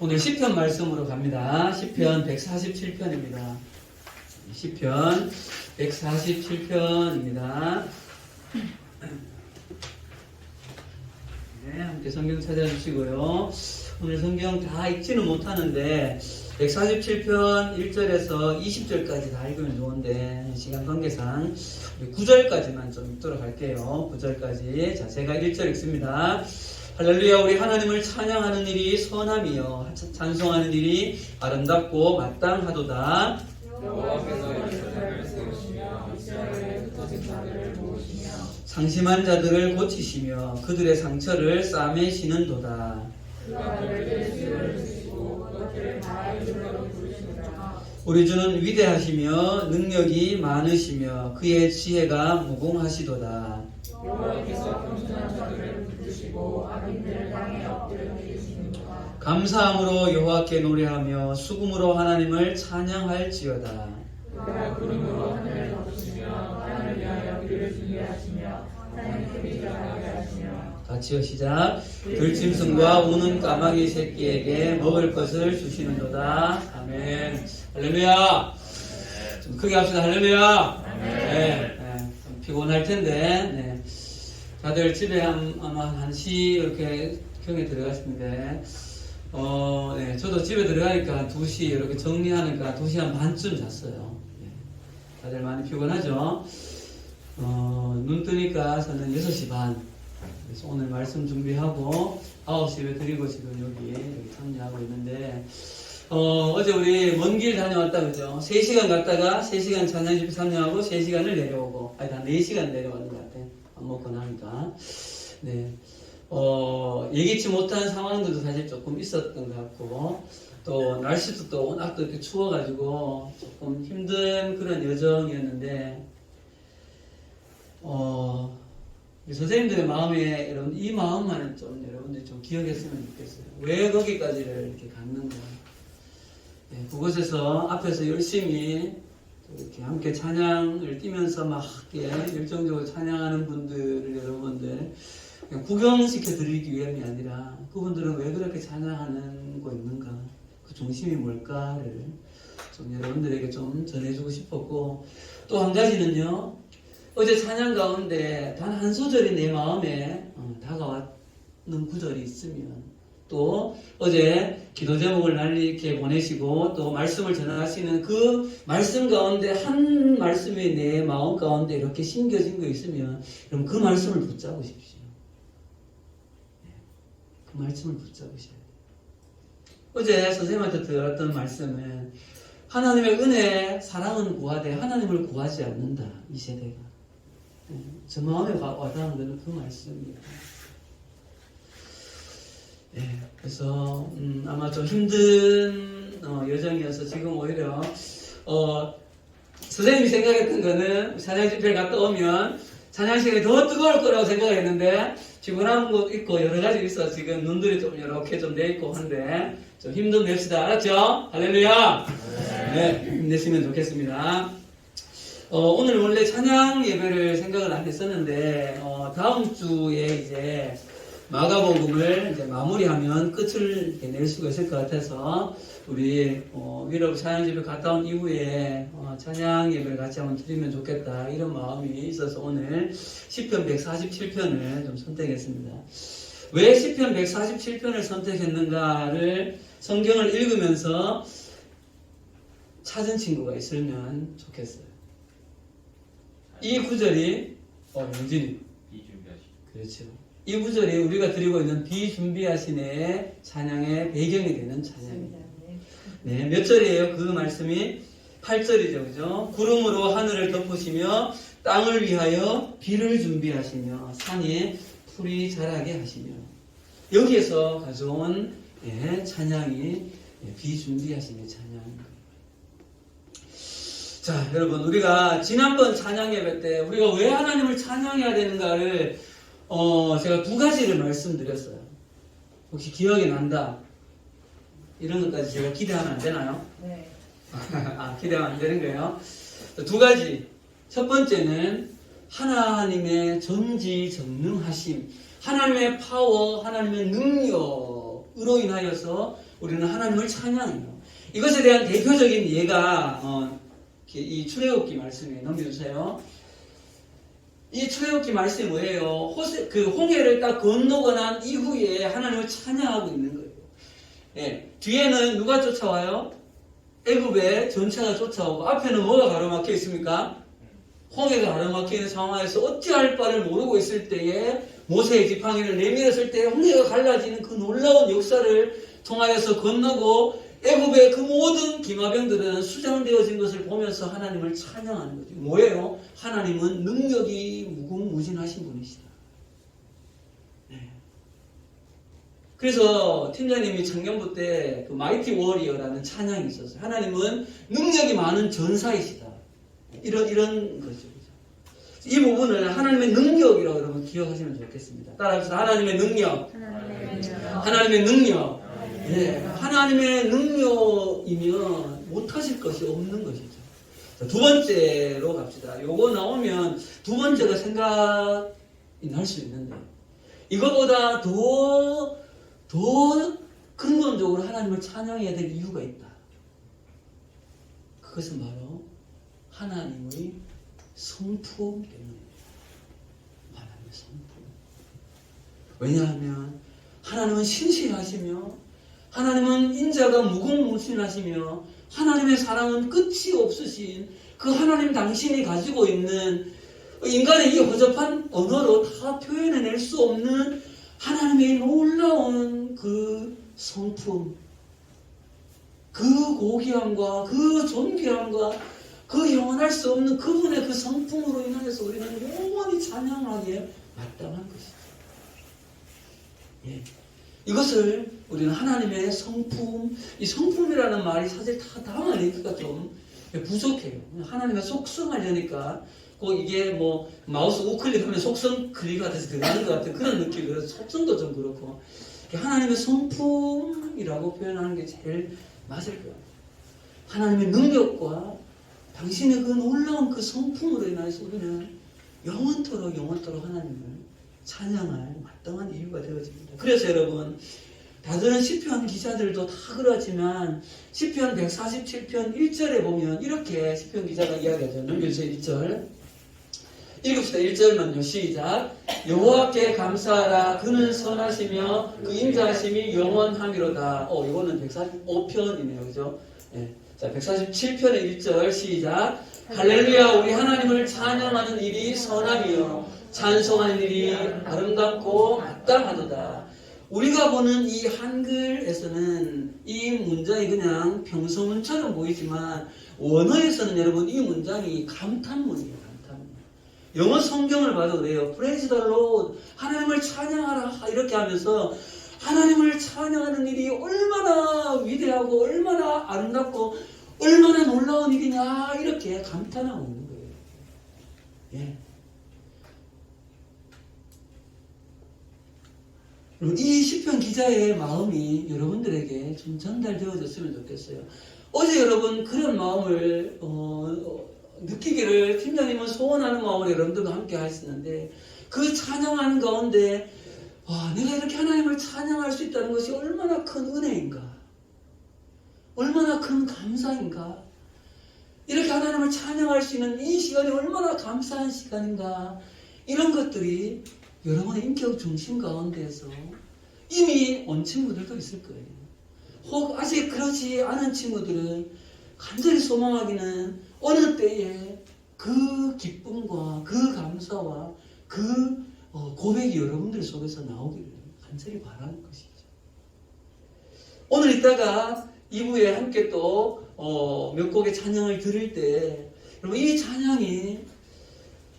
오늘 시편 말씀으로 갑니다. 시편 147편입니다. 시편 147편입니다. 네, 함께 성경 찾아주시고요. 오늘 성경 다 읽지는 못하는데 147편 1절에서 20절까지 다 읽으면 좋은데 시간 관계상 9절까지만 좀 읽도록 할게요. 9절까지. 자, 제가 1절 읽습니다. 할렐루야. 우리 하나님을 찬양하는 일이 선함이요 찬송하는 일이 아름답고 마땅하도다. 여호와께서 이스라엘을 세우시며 이스라엘의 흩어진 자들을 모으시며 상심한 자들을 고치시며 그들의 상처를 싸매시는도다. 그가 그들에게 수요를 주시고 그것들을 다 이름으로 부르시노라. 우리 주는 위대하시며 능력이 많으시며 그의 지혜가 무궁하시도다. 여호와께서 겸손한 자들을 붙드시고 악인들을 땅에 엎드려 내리시는도다. 감사함으로 여호와께 노래하며 수금으로 하나님을 찬양할지어다. 그가 구름으로 하늘을 덮으시며 땅을 위하여 비를 준비하시며 산이 크기 자라게 하시며 같이요 시작. 들짐승과 우는 까마귀 새끼에게 먹을 것을 주시는도다. 아멘. 할렐루야. 좀 크게 합시다. 할렐루야. 네, 좀 피곤할 텐데. 네. 다들 집에 아마 1시 이렇게 경에 들어가시는데 네, 저도 집에 들어가니까 2시 이렇게 정리하니까 2시간 반쯤 잤어요. 네. 다들 많이 피곤하죠? 눈 뜨니까 저는 6시 반. 그래서 오늘 말씀 준비하고 9시 예배 드리고 지금 여기 참여하고 있는데 어제 우리 먼 길 다녀왔다 그죠? 3시간 갔다가 3시간 찬양 집회 참여하고 3시간을 내려오고 아니 한 4시간 내려왔는 것 같아. 밥 먹고 나니까. 네. 예기치 못한 상황들도 사실 조금 있었던 것 같고 또 날씨도 또 워낙 또 이렇게 추워가지고 조금 힘든 그런 여정이었는데 선생님들의 마음에 여러분 이 마음만은 좀 여러분들이 좀 기억했으면 좋겠어요. 왜 거기까지를 이렇게 갔는가? 네, 그곳에서 앞에서 열심히 이렇게 함께 찬양을 띄면서 막 열정적으로 찬양하는 분들을 여러분들 그냥 구경시켜 드리기 위함이 아니라 그분들은 왜 그렇게 찬양하는 거 있는가? 그 중심이 뭘까를 좀 여러분들에게 좀 전해주고 싶었고 또 한 가지는요. 어제 찬양 가운데 단 한 소절이 내 마음에 다가왔는 구절이 있으면 또 어제 기도 제목을 날 이렇게 보내시고 또 말씀을 전하시는 그 말씀 가운데 한 말씀이 내 마음 가운데 이렇게 심겨진 거 있으면 그럼 그 말씀을 붙잡으십시오. 그 말씀을 붙잡으셔야 돼요. 어제 선생님한테 들었던 말씀은 하나님의 은혜, 사랑은 구하되 하나님을 구하지 않는다. 이 세대가. 저 마음에 와닿는 것은 그 말씀입니다. 네, 그래서 아마 좀 힘든 여정이어서 지금 오히려 선생님이 생각했던 거는 찬양 집회를 갔다 오면 찬양 시간이 더 뜨거울 거라고 생각했는데 피곤한 곳 있고 여러 가지 있어 지금 눈들이 좀 이렇게 좀 돼 있고 한데 좀 힘좀 냅시다. 알았죠? 할렐루야. 네, 힘내시면 좋겠습니다. 오늘 원래 찬양 예배를 생각을 안 했었는데 다음 주에 이제 마가복음을 이제 마무리하면 끝을 낼 수가 있을 것 같아서 우리 위로 찬양 집에 갔다 온 이후에 찬양 예배를 같이 한번 드리면 좋겠다 이런 마음이 있어서 오늘 시편 147편을 좀 선택했습니다. 왜 시편 147편을 선택했는가를 성경을 읽으면서 찾은 친구가 있으면 좋겠어요. 이 구절이 영진이 그렇죠. 이 구절이 우리가 드리고 있는 비준비하신의 찬양의 배경이 되는 찬양입니다. 네, 몇 절이에요? 그 말씀이 8절이죠. 그죠? 구름으로 하늘을 덮으시며 땅을 위하여 비를 준비하시며 산에 풀이 자라게 하시며 여기에서 가져온 찬양이 비준비하신의 찬양입니다. 자, 여러분, 우리가 지난번 찬양 예배 때 우리가 왜 하나님을 찬양해야 되는가를 제가 2가지를 말씀드렸어요. 혹시 기억이 난다. 이런 것까지 제가 기대하면 안 되나요? 네. 기대하면 안 되는 거예요. 2가지. 첫 번째는 하나님의 전지전능하심, 하나님의 파워, 하나님의 능력으로 인하여서 우리는 하나님을 찬양해요. 이것에 대한 대표적인 예가 이 출애굽기 말씀에 넘겨주세요. 이 출애굽기 말씀이 뭐예요? 그 홍해를 딱 건너고 난 이후에 하나님을 찬양하고 있는 거예요. 예, 뒤에는 누가 쫓아와요? 애굽의 전차가 쫓아오고 앞에는 뭐가 가로막혀 있습니까? 홍해가 가로막혀 있는 상황에서 어찌할 바를 모르고 있을 때에 모세의 지팡이를 내밀었을 때 홍해가 갈라지는 그 놀라운 역사를 통하여서 건너고 애굽의 그 모든 기마병들은 수장되어진 것을 보면서 하나님을 찬양하는 거죠. 뭐예요? 하나님은 능력이 무궁무진하신 분이시다. 네. 그래서 팀장님이 청년부 때 그 마이티 워리어라는 찬양이 있었어요. 하나님은 능력이 많은 전사이시다. 이런 거죠. 이 부분을 하나님의 능력이라고 여러분 기억하시면 좋겠습니다. 따라합시다. 하나님의 능력. 하나님의 능력. 네, 하나님의 능력이면 못하실 것이 없는 것이죠. 자, 두 번째로 갑시다. 요거 나오면 두 번째가 생각이 날 수 있는데 이거보다 더 근본적으로 하나님을 찬양해야 될 이유가 있다. 그것은 바로 하나님의 성품 때문입니다. 하나님의 성품. 왜냐하면 하나님은 신실하시며 하나님은 인자가 무궁무진하시며 하나님의 사랑은 끝이 없으신 그 하나님 당신이 가지고 있는 인간의 이 허접한 언어로 다 표현해낼 수 없는 하나님의 놀라운 그 성품, 그 고귀함과 그 존귀함과 그 영원할 수 없는 그분의 그 성품으로 인하여서 우리는 영원히 찬양하기에 마땅한 것이죠. 예. 이것을 우리는 하나님의 성품, 이 성품이라는 말이 사실 다 담아내기가 좀 부족해요. 하나님의 속성하려니까 꼭 이게 뭐 마우스 우클릭하면 속성 클릭가 돼서 들어가는 것 같은 그런 느낌이 들어서 속성도 좀 그렇고 하나님의 성품이라고 표현하는 게 제일 맞을 거예요. 하나님의 능력과 당신의 그 놀라운 그 성품으로 인해서 우리는 영원토록 하나님을 찬양할 마땅한 이유가 되어집니다. 그래서 여러분, 다른 시편 기자들도 다 그렇지만 시편 147편 1절에 보면 이렇게 시편 기자가 이야기하죠. 넘겨주세요. 1절 읽읍시다. 1절만요. 시작. 여호와께 감사하라. 그는 선하시며 그 인자하심이 영원하미로다. 이거는 145편이네요. 그죠? 네. 자, 147편의 1절 시작. 할렐루야. 우리 하나님을 찬양하는 일이 선함이요 찬송하는 일이 아름답고 마땅하도다. 우리가 보는 이 한글에서는 이 문장이 그냥 평소문처럼 보이지만 원어에서는 여러분 이 문장이 감탄문이에요. 감탄문. 영어 성경을 봐도 그래요. Praise the Lord. 하나님을 찬양하라. 이렇게 하면서 하나님을 찬양하는 일이 얼마나 위대하고 얼마나 아름답고 얼마나 놀라운 일이냐 이렇게 감탄하고 있는 거예요. 예. 이 시편 기자의 마음이 여러분들에게 좀 전달되어졌으면 좋겠어요. 어제 여러분 그런 마음을 느끼기를 팀장님은 소원하는 마음으로 여러분들과 함께 하셨는데 그 찬양하는 가운데 내가 이렇게 하나님을 찬양할 수 있다는 것이 얼마나 큰 은혜인가, 얼마나 큰 감사인가, 이렇게 하나님을 찬양할 수 있는 이 시간이 얼마나 감사한 시간인가, 이런 것들이 여러분의 인격 중심 가운데에서 이미 온 친구들도 있을 거예요. 혹 아직 그렇지 않은 친구들은 간절히 소망하기는 어느 때에 그 기쁨과 그 감사와 그 고백이 여러분들 속에서 나오기를 간절히 바라는 것이죠. 오늘 이따가 2부에 함께 또 몇 곡의 찬양을 들을 때 여러분 이 찬양이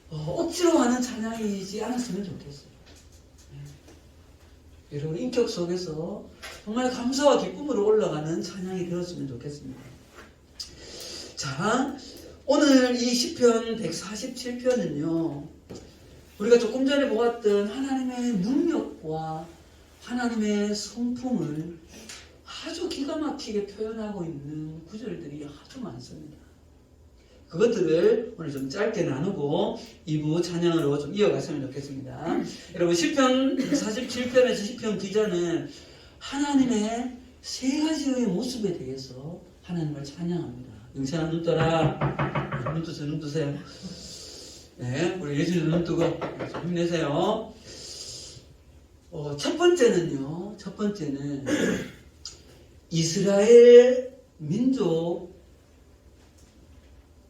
억지로 하는 찬양이지 않았으면 좋겠어요. 여러분 인격 속에서 정말 감사와 기쁨으로 올라가는 찬양이 되었으면 좋겠습니다. 자, 오늘 이 시편 147편은요 우리가 조금 전에 보았던 하나님의 능력과 하나님의 성품을 아주 기가 막히게 표현하고 있는 구절들이 아주 많습니다. 그것들을 오늘 좀 짧게 나누고 2부 찬양으로 좀 이어갔으면 좋겠습니다. 여러분 시편 147편에서 시편 기자는 하나님의 세 가지의 모습에 대해서 하나님을 찬양합니다. 영찬아 눈 떠라. 눈 뜨세요, 눈 뜨세요. 네, 우리 예준이 눈 뜨고 좀 힘내세요. 첫 번째는 이스라엘 민족,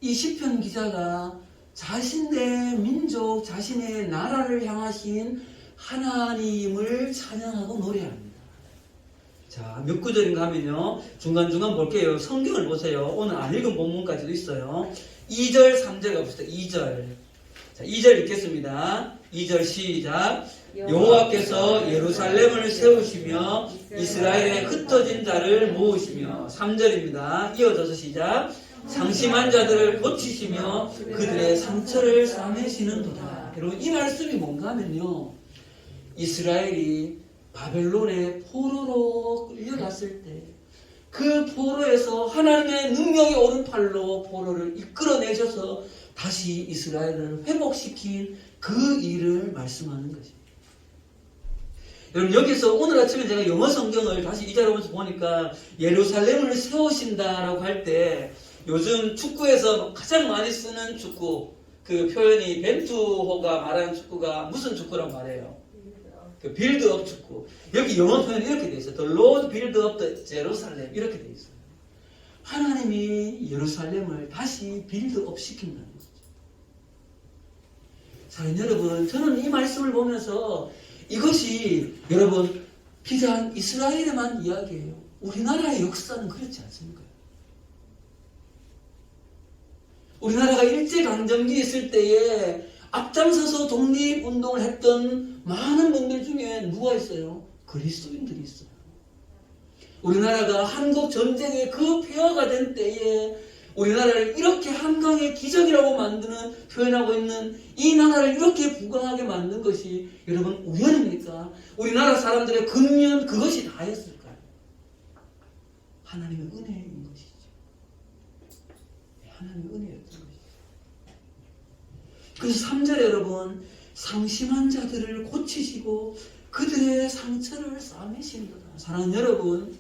이 시편 기자가 자신의 민족, 자신의 나라를 향하신 하나님을 찬양하고 노래합니다. 자, 몇 구절인가 하면요, 중간중간 볼게요. 성경을 보세요. 오늘 안 읽은 본문까지도 있어요. 2절, 3절 가봅시다. 2절. 자, 2절 읽겠습니다. 2절 시작. 여호와께서 예루살렘을 세우시며 이스라엘의 흩어진 자를 모으시며. 3절입니다. 이어져서 시작. 상심한 자들을 고치시며 그들의 상처를 싸매시는도다. 여러분, 이 말씀이 뭔가 하면요, 이스라엘이 바벨론의 포로로 끌려갔을 때 그 포로에서 하나님의 능력의 오른팔로 포로를 이끌어내셔서 다시 이스라엘을 회복시킨 그 일을 말씀하는 것입니다. 여러분, 여기서 오늘 아침에 제가 영어 성경을 다시 이자로면서 보니까 예루살렘을 세우신다라고 할 때 요즘 축구에서 가장 많이 쓰는 축구, 그 표현이 벤투호가 말하는 축구가 무슨 축구란 말이에요? 그 빌드업 축구. 여기 영어 표현이 이렇게 돼 있어요. The Lord build up the Jerusalem. 이렇게 돼 있어요. 하나님이 예루살렘을 다시 빌드업 시킨다는 거죠. 사랑하는 여러분, 저는 이 말씀을 보면서 이것이 여러분 비단 이스라엘에만 이야기예요. 우리나라의 역사는 그렇지 않습니까? 우리나라가 일제강점기 있을 때에 앞장서서 독립운동을 했던 많은 분들 중에 누가 있어요? 그리스도인들이 있어요. 우리나라가 한국전쟁의 그 폐허가 된 때에 우리나라를 이렇게 한강의 기적이라고 만드는, 표현하고 있는 이 나라를 이렇게 부강하게 만든 것이 여러분 우연입니까? 우리나라 사람들의 근면 그것이 다였을까요? 하나님의 은혜인 것이죠. 하나님의 은혜였던 것이죠. 그래서 3절에 여러분, 상심한 자들을 고치시고 그들의 상처를 싸매신도다. 사랑하는 여러분,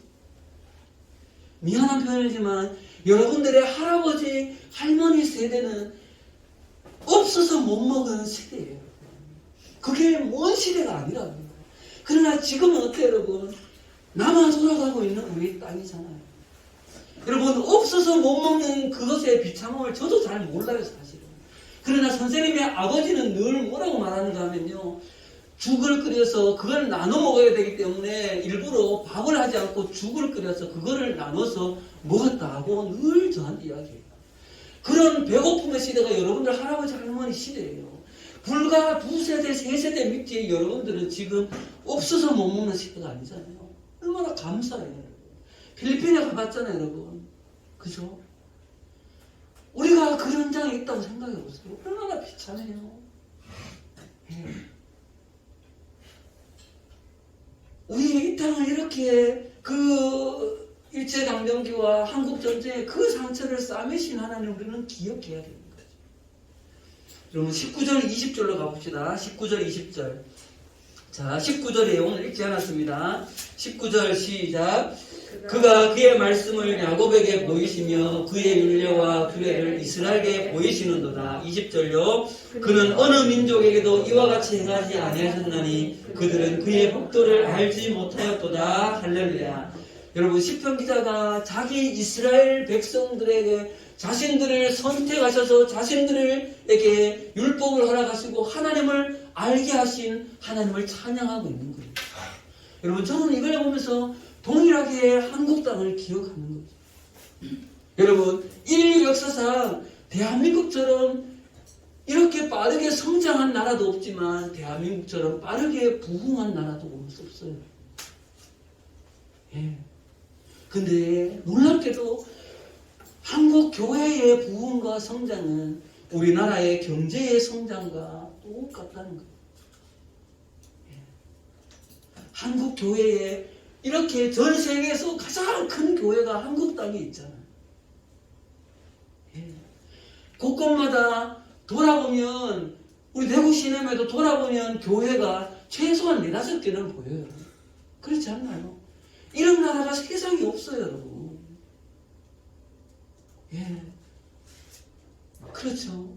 미안한 표현이지만 여러분들의 할아버지, 할머니 세대는 없어서 못 먹은 세대예요. 그게 먼 시대가 아니라고요. 그러나 지금은 어때요, 여러분? 남아 돌아가고 있는 우리 땅이잖아요. 여러분, 없어서 못 먹는 그것의 비참함을 저도 잘 몰라요, 사실은. 그러나 선생님의 아버지는 늘 뭐라고 말하는가 하면요, 죽을 끓여서 그걸 나눠 먹어야 되기 때문에 일부러 밥을 하지 않고 죽을 끓여서 그거를 나눠서 먹었다고 늘 저한테 이야기해요. 그런 배고픔의 시대가 여러분들 할아버지 할머니 시대예요. 불과 2세대 3세대 밑에 여러분들은 지금 없어서 못 먹는 시대가 아니잖아요. 얼마나 감사해요, 여러분. 필리핀에 가봤잖아요, 여러분. 그죠? 우리가 그런 현장에 있다고 생각해보세요. 얼마나 비참해요. 우리 이 땅을 이렇게 그 일제강점기와 한국전쟁의 그 상처를 싸매신 하나님 우리는 기억해야 되는 거죠. 여러분 19절 20절로 가봅시다. 19절 20절. 자, 19절에 오늘 읽지 않았습니다. 19절 시작. 그가 그의 말씀을 야곱에게 보이시며 그의 윤례와 규례를 이스라엘에게 보이시는도다. 20절요. 그는 어느 민족에게도 이와 같이 행하지 아니하셨나니 그들은 그의 법도를 알지 못하였도다. 할렐루야. 여러분 시편 기자가 자기 이스라엘 백성들에게 자신들을 선택하셔서 자신들에게 율법을 허락하시고 하나님을 알게 하신 하나님을 찬양하고 있는 거예요. 여러분 저는 이걸 보면서 동일하게 한국 땅을 기억하는 거죠. 여러분 인류 역사상 대한민국처럼 이렇게 빠르게 성장한 나라도 없지만 대한민국처럼 빠르게 부흥한 나라도 볼 수 없어요. 예. 근데 놀랍게도 한국 교회의 부흥과 성장은 우리나라의 경제의 성장과 똑같다는 거예요. 예. 한국 교회에 이렇게 전 세계에서 가장 큰 교회가 한국 땅에 있잖아요. 예. 곳곳마다 돌아보면 우리 대구 시내에도 돌아보면 교회가 최소한 4-5개는 보여요. 그렇지 않나요? 이런 나라가 세상에 없어요, 여러분. 예. 그렇죠.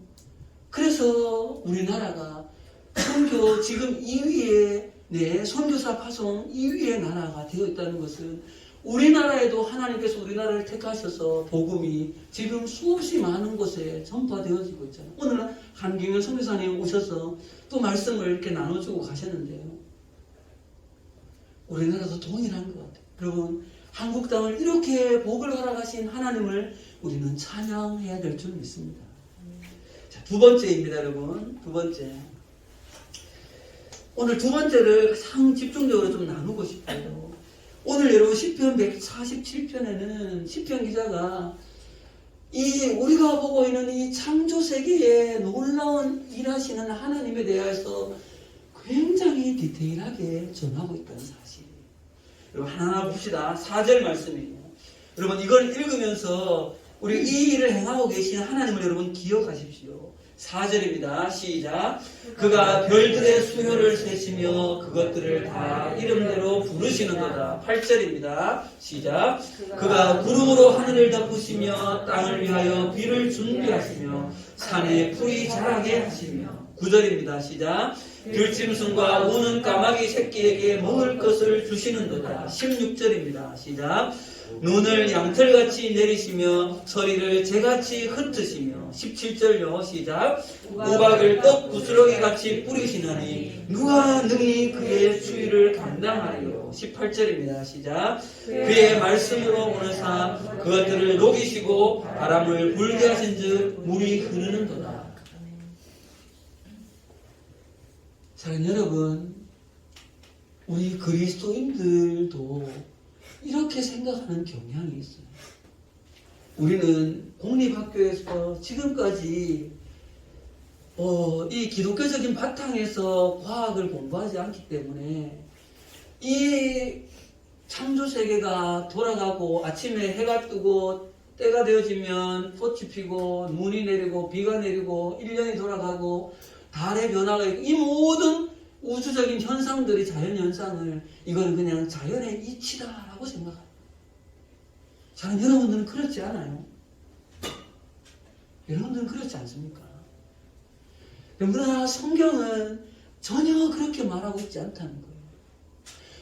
그래서 우리나라가 선교 지금 2위에, 선교사 파송 2위의 나라가 되어 있다는 것은 우리나라에도 하나님께서 우리나라를 택하셔서 복음이 지금 수없이 많은 곳에 전파되어지고 있잖아요. 오늘 한경현 선교사님 오셔서 또 말씀을 이렇게 나눠주고 가셨는데요. 우리나라도 동일한 것 같아요. 여러분, 한국 땅을 이렇게 복을 허락하신 하나님을 우리는 찬양해야 될 줄 믿습니다. 자, 두 번째입니다, 여러분. 두 번째. 오늘 두 번째를 가장 집중적으로 좀 나누고 싶어요. 오늘 여러분 시편 147편에는 시편 기자가 우리가 보고 있는 이 창조 세계에 놀라운 일하시는 하나님에 대해서 굉장히 디테일하게 전하고 있다는 사실. 여러분 하나하나 봅시다. 4절 말씀이에요. 여러분 이걸 읽으면서 우리 이 일을 행하고 계신 하나님을 여러분 기억하십시오. 4절입니다. 시작. 그가 별들의 수효를 세시며 그것들을 다 이름대로 부르시는도다. 8절입니다. 시작. 그가 구름으로 하늘을 덮으시며 땅을 위하여 비를 준비하시며 산에 풀이 자라게 하시며 9절입니다. 시작. 들짐승과 우는 까마귀 새끼에게 먹을 것을 주시는도다. 16절입니다. 시작. 눈을 양털같이 내리시며 서리를 재같이 흩으시며 17절요. 시작. 우박을 떡 부스러기같이 뿌리시나니 누가 능히 그의 추위를 감당하리요. 18절입니다. 시작. 그의 말씀으로 오너사 그것들을 녹이시고 바람을 불게 하신즉 물이 흐르는도다. 사랑하는 여러분, 우리 그리스도인들도 이렇게 생각하는 경향이 있어요. 우리는 공립학교에서 지금까지 이 기독교적인 바탕에서 과학을 공부하지 않기 때문에 이 창조세계가 돌아가고 아침에 해가 뜨고 때가 되어지면 꽃이 피고 눈이 내리고 비가 내리고 1년이 돌아가고 달의 변화가 있고 이 모든 우주적인 현상들이 자연현상을 이건 그냥 자연의 이치다라고 생각합니다. 저는 여러분들은 그렇지 않아요? 여러분들은 그렇지 않습니까? 그러나 성경은 전혀 그렇게 말하고 있지 않다는 거예요.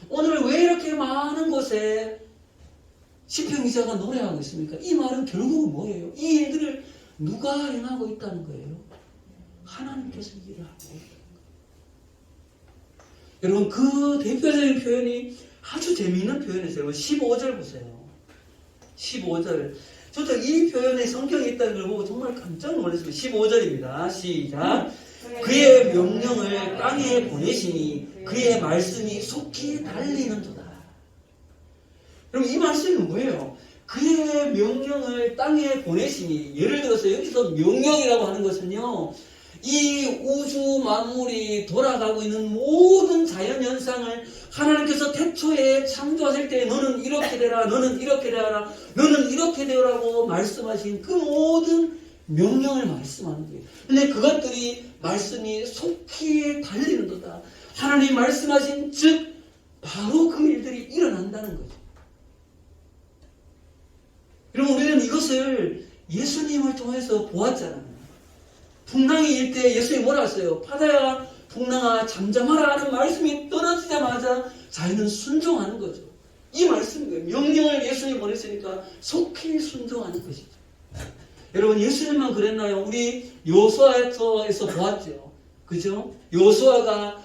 오늘 왜 이렇게 많은 곳에 시편 기자가 노래하고 있습니까? 이 말은 결국은 뭐예요? 이 일들을 누가 행하고 있다는 거예요? 하나님께서 일을 하고 있다는 거예요. 여러분 그 대표적인 표현이 아주 재미있는 표현이세요. 15절 보세요. 15절. 저도 이 표현에 성경이 있다는 걸 보고 정말 깜짝 놀랐습니다. 15절입니다. 시작. 그의 명령을 땅에 보내시니 그의 말씀이 속히 달리는도다. 그럼 이 말씀이 뭐예요? 그의 명령을 땅에 보내시니, 예를 들어서 여기서 명령이라고 하는 것은요, 이 우주 만물이 돌아가고 있는 모든 자연현상을 하나님께서 태초에 창조하실 때 너는 이렇게 되라, 너는 이렇게 되라, 너는 이렇게 되라고 말씀하신 그 모든 명령을 말씀하는 거예요. 근데 그것들이 말씀이 속히 달리는도다. 하나님이 말씀하신 즉 바로 그 일들이 일어난다는 거죠. 여러분 우리는 이것을 예수님을 통해서 보았잖아요. 풍랑이 일 때 예수님이 뭐라 했어요? 바다야 풍랑아 잠잠하라 하는 말씀이 떨어지자마자 자기는 순종하는 거죠. 이 말씀이에요. 명령을 예수님이 보냈으니까 속히 순종하는 것이죠. 여러분 예수님만 그랬나요? 우리 요수아에서 보았죠. 그죠? 요수아가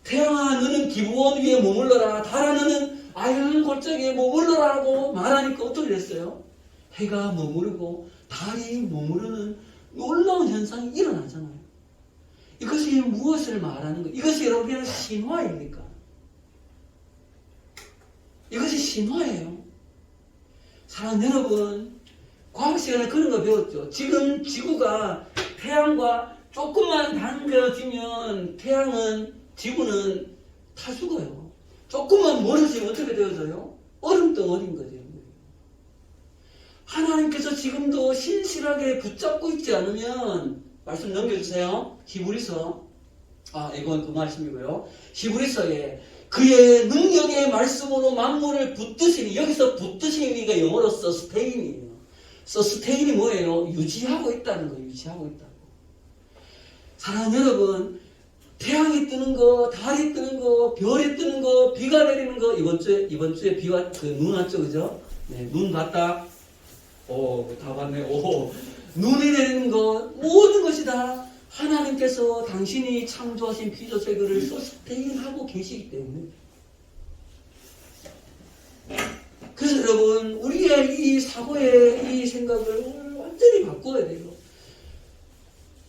태양아 너는 기브온 위에 머물러라, 달아 너는 아이란 골짜기에 머물러라고 말하니까 어떻게 됐어요? 해가 머무르고 달이 머무르는 놀라운 현상이 일어나잖아요. 이것이 무엇을 말하는 거예요? 이것이 여러분의 신화입니까? 이것이 신화예요. 사랑하는 여러분, 과학 시간에 그런 거 배웠죠. 지금 지구가 태양과 조금만 당겨지면 지구는 타 죽어요. 조금만 멀어지면 어떻게 되어져요? 얼음덩어리인 거죠. 하나님께서 지금도 신실하게 붙잡고 있지 않으면, 말씀 넘겨주세요. 히브리서, 이건 그 말씀이고요. 히브리서에 그의 능력의 말씀으로 만물을 붙드시니, 여기서 붙드시니가 영어로 서스테인이에요. 서스테인이 뭐예요? 유지하고 있다는 거예요. 유지하고 있다고. 사랑하는 여러분, 태양이 뜨는 거, 달이 뜨는 거, 별이 뜨는 거, 비가 내리는 거, 이번 주에 비와, 눈 왔죠, 그죠? 네, 눈 봤다. 다 봤네. 눈이 내리는 것, 모든 것이 다 하나님께서 당신이 창조하신 피조세계를 서스테인하고 계시기 때문에. 그래서 여러분, 우리의 이 사고의 이 생각을 완전히 바꿔야 돼요.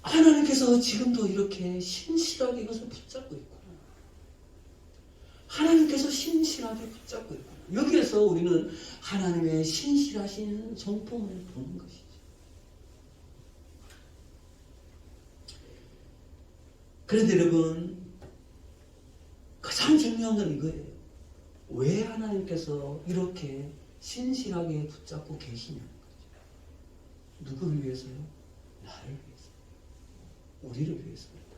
하나님께서 지금도 이렇게 신실하게 이것을 붙잡고 있구나. 하나님께서 신실하게 붙잡고 있구나. 여기에서 우리는 하나님의 신실하신 성품을 보는 것이죠. 그런데 여러분, 가장 중요한 건 이거예요. 왜 하나님께서 이렇게 신실하게 붙잡고 계시냐는 거죠. 누구를 위해서요? 나를 위해서. 우리를 위해서입니다.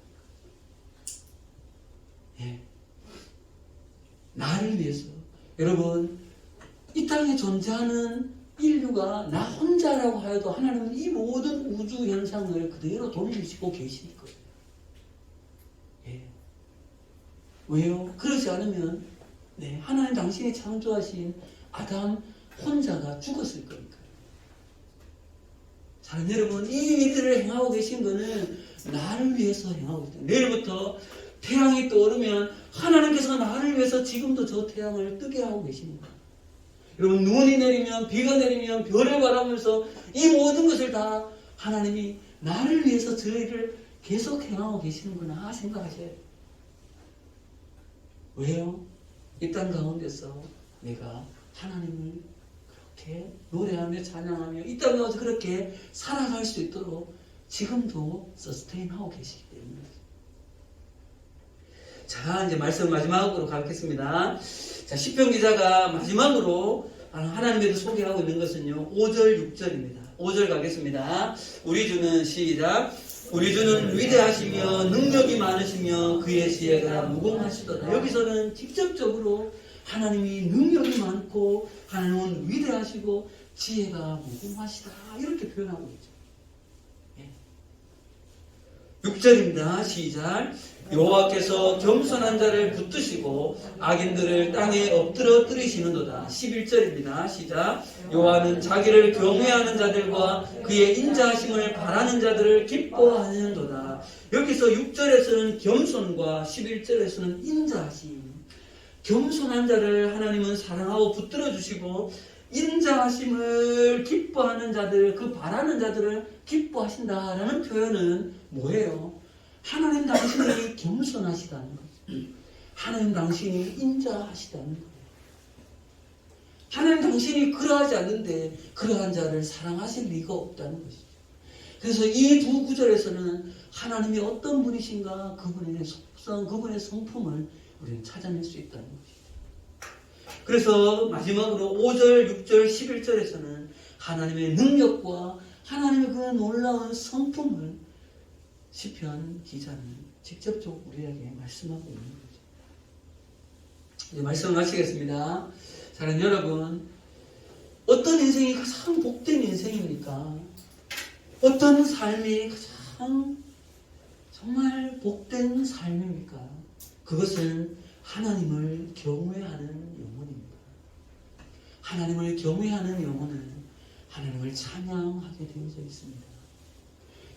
예. 나를 위해서. 여러분, 이 땅에 존재하는 인류가 나 혼자라고 하여도 하나님은 이 모든 우주 현상을 그대로 돌리시고 계실 거예요. 예. 왜요? 그러지 않으면 하나님 당신이 창조하신 아담 혼자가 죽었을 거니까요. 사랑하는 여러분, 이 일들을 행하고 계신 거는 나를 위해서 행하고 있다. 내일부터 태양이 떠오르면 하나님께서 나를 위해서 지금도 저 태양을 뜨게 하고 계시는 거예요. 여러분, 눈이 내리면, 비가 내리면, 별을 바라면서 이 모든 것을 다 하나님이 나를 위해서 저희를 계속 행하고 계시는구나 생각하셔야 돼요. 왜요? 이 땅 가운데서 내가 하나님을 그렇게 노래하며 찬양하며 이 땅 가운데 그렇게 살아갈 수 있도록 지금도 서스테인하고 계시기 때문에. 자, 이제 말씀 마지막으로 가겠습니다. 자, 시편 기자가 마지막으로 하나님께서 소개하고 있는 것은요, 5절, 6절입니다. 5절 가겠습니다. 우리 주는 시작. 우리 주는 위대하시며 능력이 많으시며 그의 지혜가 무궁하시도다. 여기서는 직접적으로 하나님이 능력이 많고 하나님은 위대하시고 지혜가 무궁하시다 이렇게 표현하고 있죠. 6절입니다. 시작. 여호와께서 겸손한 자를 붙드시고 악인들을 땅에 엎드려 뜨리시는도다. 11절입니다. 시작. 여호와는 자기를 경외하는 자들과 그의 인자하심을 바라는 자들을 기뻐하는도다. 여기서 6절에서는 겸손과 11절에서는 인자하심. 겸손한 자를 하나님은 사랑하고 붙들어 주시고 인자하심을 기뻐하는 자들, 그 바라는 자들을 기뻐하신다라는 표현은 뭐예요? 하나님 당신이 겸손하시다는 거죠. 하나님 당신이 인자하시다는 거예요. 하나님 당신이 그러하지 않는데 그러한 자를 사랑하실 리가 없다는 것이죠. 그래서 이 두 구절에서는 하나님이 어떤 분이신가, 그분의 속성, 그분의 성품을 우리는 찾아낼 수 있다는 것이죠. 그래서 마지막으로 5절, 6절, 11절에서는 하나님의 능력과 하나님의 그 놀라운 성품을 시편 기자는 직접적으로 우리에게 말씀하고 있는 거죠. 이제 말씀을 마치겠습니다. 사랑하는 여러분, 어떤 인생이 가장 복된 인생입니까? 어떤 삶이 가장 정말 복된 삶입니까? 그것은 하나님을 경외하는 영혼입니다. 하나님을 경외하는 영혼은 하나님을 찬양하게 되어져 있습니다.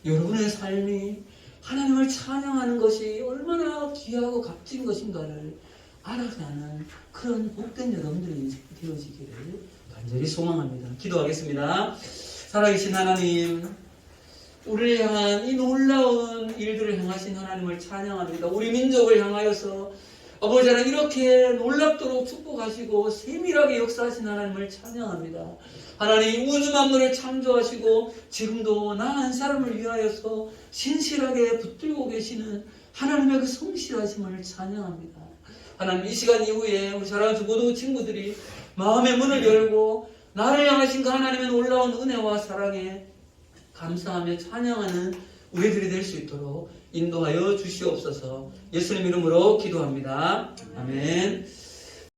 여러분의 삶이 하나님을 찬양하는 것이 얼마나 귀하고 값진 것인가를 알아가는 그런 복된 여러분들의 인생이 되어지기를 간절히 소망합니다. 기도하겠습니다. 살아계신 하나님, 우리를 향한 이 놀라운 일들을 행하신 하나님을 찬양합니다. 우리 민족을 향하여서 아버지 하나님 이렇게 놀랍도록 축복하시고 세밀하게 역사하신 하나님을 찬양합니다. 하나님 우주 만물을 창조하시고 지금도 나 한 사람을 위하여서 신실하게 붙들고 계시는 하나님의 그 성실하심을 찬양합니다. 하나님 이 시간 이후에 우리 사랑하는 모든 친구들이 마음의 문을 열고 나를 향하신 그 하나님의 놀라운 은혜와 사랑에 감사하며 찬양하는 우리들이 될 수 있도록 인도하여 주시옵소서. 예수님 이름으로 기도합니다. 아멘.